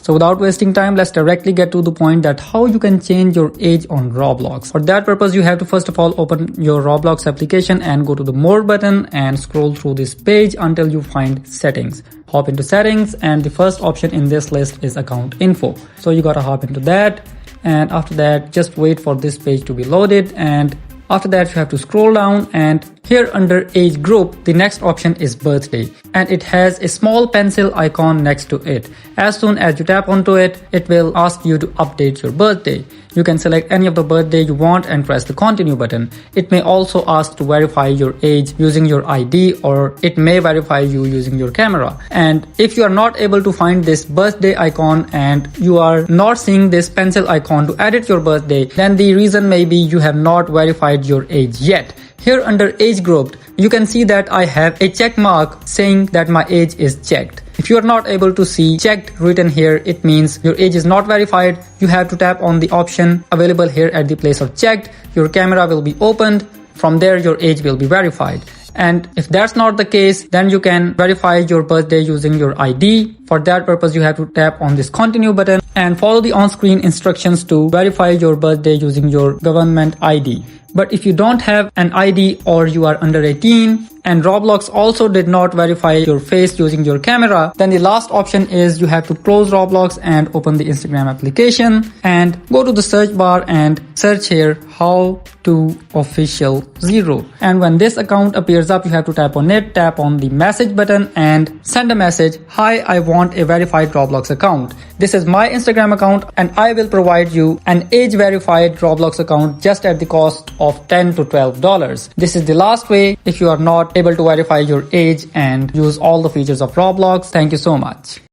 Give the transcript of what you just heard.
So without wasting time, let's directly get to the point that how you can change your age on Roblox. For that purpose, you have to first of all open your Roblox application and go to the more button and scroll through this page until you find settings. Hop into settings, and the first option in this list is account info. So you gotta hop into that, and after that just wait for this page to be loaded, and after that you have to scroll down, and here under age group the next option is birthday, and it has a small pencil icon next to it. As soon as you tap onto it, it will ask you to update your birthday. You can select any of the birthday you want and press the continue button. It may also ask to verify your age using your ID, or it may verify you using your camera. And if you are not able to find this birthday icon and you are not seeing this pencil icon to edit your birthday, then the reason may be you have not verified your age yet. Here under age group, you can see that I have a check mark saying that my age is checked. If you are not able to see checked written here, it means your age is not verified. You have to tap on the option available here at the place of checked. Your camera will be opened. From there, your age will be verified. And if that's not the case, then you can verify your birthday using your ID. For that purpose, you have to tap on this continue button and follow the on-screen instructions to verify your birthday using your government ID. But if you don't have an ID or you are under 18 and Roblox also did not verify your face using your camera, then the last option is you have to close Roblox and open the Instagram application and go to the search bar and search here how to official 0. And when this account appears up, you have to tap on it, tap on the message button and send a message, "Hi, I want a verified Roblox account. This is my Instagram account and I will provide you an age verified Roblox account just at the cost of $10 to $12. This is the last way if you are not able to verify your age and use all the features of Roblox. Thank you so much.